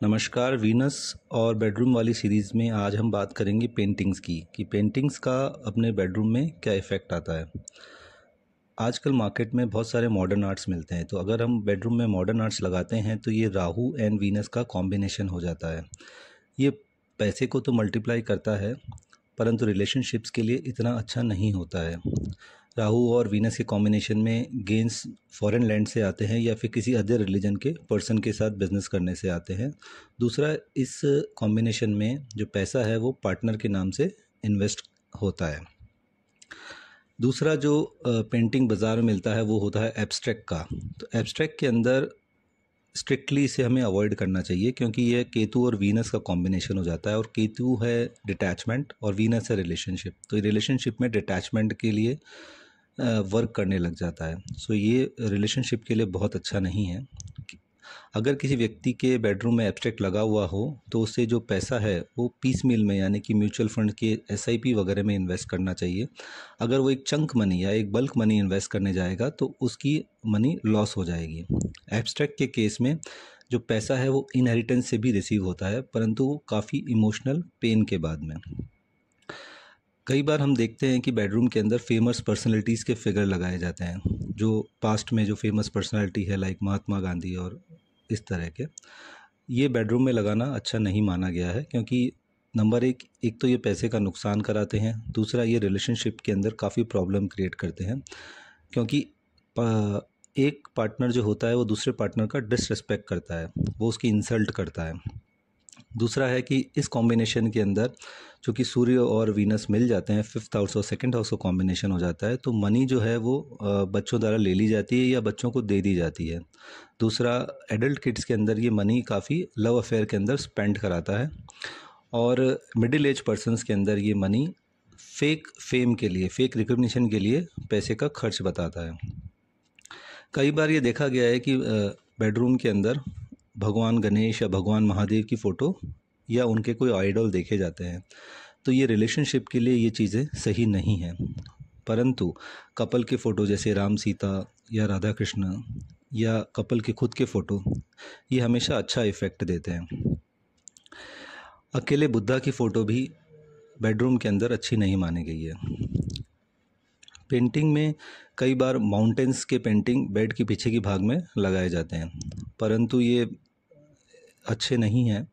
नमस्कार। वीनस और बेडरूम वाली सीरीज़ में आज हम बात करेंगे पेंटिंग्स की कि पेंटिंग्स का अपने बेडरूम में क्या इफ़ेक्ट आता है। आजकल मार्केट में बहुत सारे मॉडर्न आर्ट्स मिलते हैं, तो अगर हम बेडरूम में मॉडर्न आर्ट्स लगाते हैं तो ये राहु एंड वीनस का कॉम्बिनेशन हो जाता है। ये पैसे को तो मल्टीप्लाई करता है, परंतु रिलेशनशिप्स के लिए इतना अच्छा नहीं होता है। राहु और वीनस के कॉम्बिनेशन में गेंस फॉरेन लैंड से आते हैं या फिर किसी अदर रिलीजन के पर्सन के साथ बिजनेस करने से आते हैं। दूसरा, इस कॉम्बिनेशन में जो पैसा है वो पार्टनर के नाम से इन्वेस्ट होता है। दूसरा जो पेंटिंग बाज़ार में मिलता है वो होता है एब्स्ट्रैक्ट का। तो एब्स्ट्रैक्ट के अंदर स्ट्रिक्टली इसे हमें अवॉइड करना चाहिए, क्योंकि ये केतु और वीनस का कॉम्बिनेशन हो जाता है, और केतु है डिटैचमेंट और वीनस है रिलेशनशिप। तो रिलेशनशिप में डिटैचमेंट के लिए वर्क करने लग जाता है। सो ये रिलेशनशिप के लिए बहुत अच्छा नहीं है। अगर किसी व्यक्ति के बेडरूम में एब्स्ट्रैक्ट लगा हुआ हो तो उससे जो पैसा है वो पीस मील में, यानी कि म्यूचुअल फंड के एसआईपी वगैरह में इन्वेस्ट करना चाहिए। अगर वो एक चंक मनी या एक बल्क मनी इन्वेस्ट करने जाएगा तो उसकी मनी लॉस हो जाएगी। एब्स्ट्रैक्ट के केस में जो पैसा है वो इनहेरिटेंस से भी रिसीव होता है, परंतु वो काफ़ी इमोशनल पेन के बाद में। कई बार हम देखते हैं कि बेडरूम के अंदर फेमस पर्सनैलिटीज़ के फिगर लगाए जाते हैं, जो पास्ट में जो फेमस पर्सनैलिटी है लाइक महात्मा गांधी और इस तरह के। ये बेडरूम में लगाना अच्छा नहीं माना गया है, क्योंकि नंबर एक तो ये पैसे का नुकसान कराते हैं। दूसरा, ये रिलेशनशिप के अंदर काफ़ी प्रॉब्लम क्रिएट करते हैं, क्योंकि एक पार्टनर जो होता है वो दूसरे पार्टनर का डिसरिस्पेक्ट करता है, वो उसकी इंसल्ट करता है। दूसरा है कि इस कॉम्बिनेशन के अंदर चूँकि सूर्य और वीनस मिल जाते हैं, फिफ्थ हाउस और सेकंड हाउस का कॉम्बिनेशन हो जाता है, तो मनी जो है वो बच्चों द्वारा ले ली जाती है या बच्चों को दे दी जाती है। दूसरा, एडल्ट किड्स के अंदर ये मनी काफ़ी लव अफेयर के अंदर स्पेंड कराता है, और मिडिल एज पर्सन्स के अंदर ये मनी फेक फेम के लिए, फेक रिकग्निशन के लिए पैसे का खर्च बताता है। कई बार ये देखा गया है कि बेडरूम के अंदर भगवान गणेश या भगवान महादेव की फ़ोटो या उनके कोई आइडल देखे जाते हैं, तो ये रिलेशनशिप के लिए ये चीज़ें सही नहीं हैं। परंतु कपल के फ़ोटो जैसे राम सीता या राधा कृष्ण या कपल के खुद के फ़ोटो, ये हमेशा अच्छा इफ़ेक्ट देते हैं। अकेले बुद्धा की फ़ोटो भी बेडरूम के अंदर अच्छी नहीं मानी गई है। पेंटिंग में कई बार माउंटेन्स के पेंटिंग बेड के पीछे की भाग में लगाए जाते हैं, परंतु ये अच्छे नहीं हैं।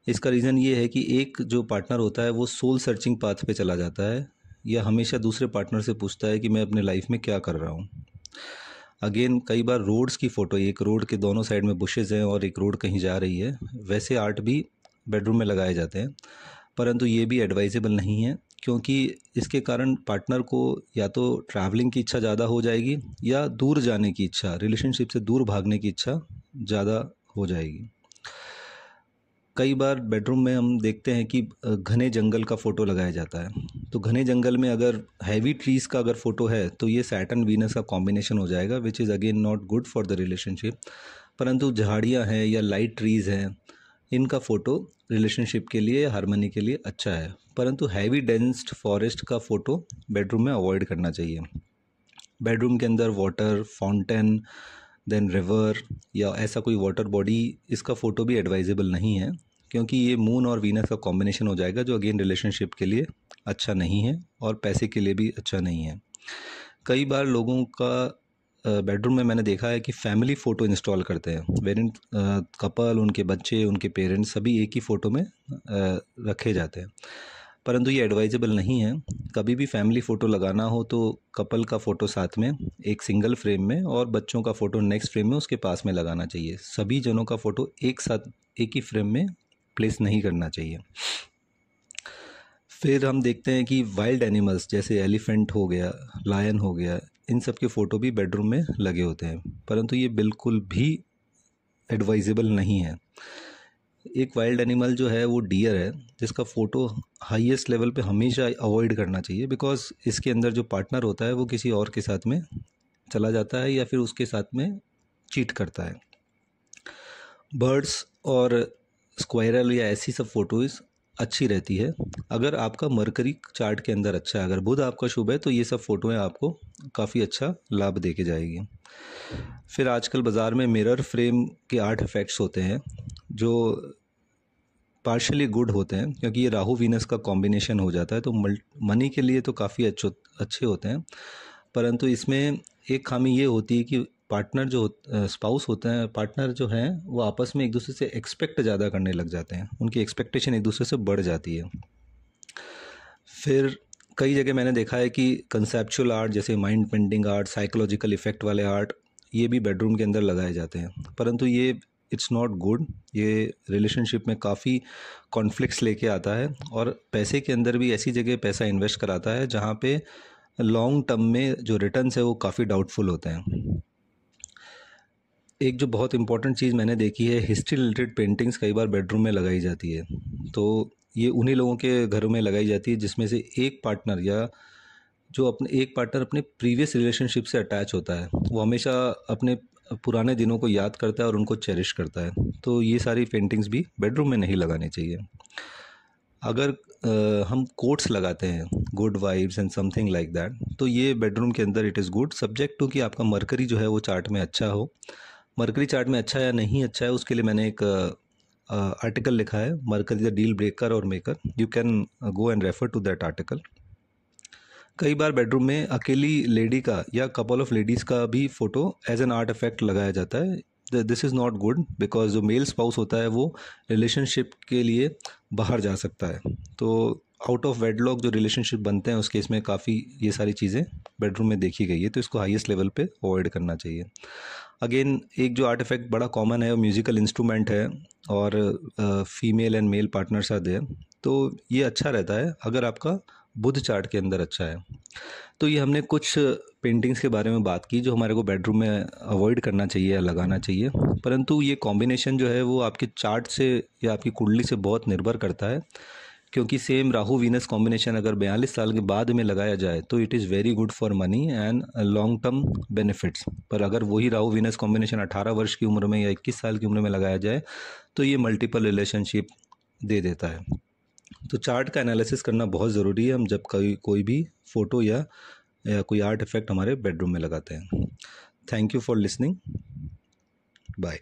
इसका रीज़न ये है कि एक जो पार्टनर होता है वो सोल सर्चिंग पाथ पे चला जाता है, या हमेशा दूसरे पार्टनर से पूछता है कि मैं अपने लाइफ में क्या कर रहा हूँ। अगेन, कई बार रोड्स की फ़ोटो, एक रोड के दोनों साइड में बुशेज़ हैं और एक रोड कहीं जा रही है, वैसे आर्ट भी बेडरूम में लगाए जाते हैं, परंतु ये भी एडवाइजेबल नहीं है, क्योंकि इसके कारण पार्टनर को या तो ट्रैवलिंग की इच्छा ज़्यादा हो जाएगी या दूर जाने की इच्छा, रिलेशनशिप से दूर भागने की इच्छा ज़्यादा हो जाएगी। कई बार बेडरूम में हम देखते हैं कि घने जंगल का फ़ोटो लगाया जाता है, तो घने जंगल में अगर हैवी ट्रीज़ का अगर फ़ोटो है तो ये सैटर्न वीनस का कॉम्बिनेशन हो जाएगा, which is again not good for the relationship. परंतु झाड़ियाँ हैं या लाइट ट्रीज़ हैं, इनका फ़ोटो रिलेशनशिप के लिए, हार्मनी के लिए अच्छा है। परंतु हैवी डेंस्ड फॉरेस्ट का फ़ोटो बेडरूम में अवॉइड करना चाहिए। बेडरूम के अंदर वाटर फाउंटेन, देन रिवर या ऐसा कोई वाटर बॉडी, इसका फ़ोटो भी एडवाइजेबल नहीं है, क्योंकि ये मून और वीनस का कॉम्बिनेशन हो जाएगा, जो अगेन रिलेशनशिप के लिए अच्छा नहीं है और पैसे के लिए भी अच्छा नहीं है। कई बार लोगों का बेडरूम में मैंने देखा है कि फैमिली फ़ोटो इंस्टॉल करते हैं, वेरिन कपल, उनके बच्चे, उनके पेरेंट्स सभी एक ही फ़ोटो में रखे जाते हैं, परंतु ये एडवाइजेबल नहीं है। कभी भी फैमिली फ़ोटो लगाना हो तो कपल का फ़ोटो साथ में एक सिंगल फ्रेम में और बच्चों का फ़ोटो नेक्स्ट फ्रेम में उसके पास में लगाना चाहिए। सभी जनों का फ़ोटो एक साथ एक ही फ्रेम में प्लेस नहीं करना चाहिए। फिर हम देखते हैं कि वाइल्ड एनिमल्स जैसे एलिफेंट हो गया, लायन हो गया, इन सब के फ़ोटो भी बेडरूम में लगे होते हैं, परंतु ये बिल्कुल भी एडवाइजेबल नहीं है। एक वाइल्ड एनिमल जो है वो डियर है, जिसका फ़ोटो हाईएस्ट लेवल पे हमेशा अवॉइड करना चाहिए, बिकॉज इसके अंदर जो पार्टनर होता है वो किसी और के साथ में चला जाता है या फिर उसके साथ में चीट करता है। बर्ड्स और स्क्वायरल या ऐसी सब फ़ोटोज़ अच्छी रहती है अगर आपका मरकरी चार्ट के अंदर अच्छा है। अगर बुध आपका शुभ है तो ये सब फ़ोटोएं आपको काफ़ी अच्छा लाभ दे के जाएगी। फिर आजकल बाज़ार में मिरर फ्रेम के आर्ट इफ़ेक्ट्स होते हैं जो पार्शली गुड होते हैं, क्योंकि ये राहु वीनस का कॉम्बिनेशन हो जाता है, तो मनी के लिए तो काफ़ी अच्छे होते हैं। परंतु इसमें एक खामी ये होती है कि पार्टनर जो स्पाउस होते हैं, पार्टनर जो हैं, वो आपस में एक दूसरे से एक्सपेक्ट ज़्यादा करने लग जाते हैं, उनकी एक्सपेक्टेशन एक दूसरे से बढ़ जाती है। फिर कई जगह मैंने देखा है कि कंसेप्चुअल आर्ट जैसे mind painting art, psychological effect वाले आर्ट, ये भी बेडरूम के अंदर लगाए जाते हैं, परंतु ये इट्स नॉट गुड। ये रिलेशनशिप में काफ़ी कॉन्फ्लिक्ट्स लेके आता है और पैसे के अंदर भी ऐसी जगह पैसा इन्वेस्ट कराता है जहाँ पे लॉन्ग टर्म में जो रिटर्न्स है वो काफ़ी डाउटफुल होते हैं। एक जो बहुत इंपॉर्टेंट चीज़ मैंने देखी है, हिस्ट्री रिलेटेड पेंटिंग्स कई बार बेडरूम में लगाई जाती है। तो ये उन्हीं लोगों के घरों में लगाई जाती है जिसमें से एक पार्टनर या जो एक पार्टनर अपने प्रीवियस रिलेशनशिप से अटैच होता है, वो हमेशा अपने पुराने दिनों को याद करता है और उनको चेरिश करता है। तो ये सारी पेंटिंग्स भी बेडरूम में नहीं लगानी चाहिए। अगर हम कोट्स लगाते हैं, good vibes and something like that, तो ये बेडरूम के अंदर it is good, subject to कि आपका मरकरी जो है वो चार्ट में अच्छा हो। मरकरी चार्ट में अच्छा या नहीं अच्छा है, उसके लिए मैंने एक आर्टिकल लिखा है, मरकरी द डील ब्रेकर और maker. You can go and refer to that article. कई बार बेडरूम में अकेली लेडी का या कपल ऑफ लेडीज़ का भी photo as an art effect लगाया जाता है। This is not good, because जो मेल स्पाउस होता है वो रिलेशनशिप के लिए बाहर जा सकता है। तो आउट ऑफ वेडलॉक जो रिलेशनशिप बनते हैं उस केस में काफ़ी ये सारी चीज़ें बेडरूम में देखी गई है, तो इसको हाईएस्ट लेवल पे अवॉइड करना चाहिए। अगेन एक जो आर्ट इफेक्ट बड़ा कॉमन है वो म्यूज़िकल इंस्ट्रूमेंट है, और female and male partners are there, तो ये अच्छा रहता है अगर आपका बुध चार्ट के अंदर अच्छा है। तो ये हमने कुछ पेंटिंग्स के बारे में बात की जो हमारे को बेडरूम में अवॉइड करना चाहिए या लगाना चाहिए, परंतु ये कॉम्बिनेशन जो है वो आपके चार्ट से या आपकी कुंडली से बहुत निर्भर करता है, क्योंकि सेम राहु वीनस कॉम्बिनेशन अगर 42 साल के बाद में लगाया जाए तो it is very good for money and long term benefits. पर अगर वही राहु वीनस कॉम्बिनेशन 18 वर्ष की उम्र में या 21 साल की उम्र में लगाया जाए तो ये मल्टीपल रिलेशनशिप दे देता है। तो चार्ट का एनालिसिस करना बहुत ज़रूरी है हम जब कोई भी फ़ोटो या कोई आर्ट इफेक्ट हमारे बेडरूम में लगाते हैं। Thank you for listening. Bye.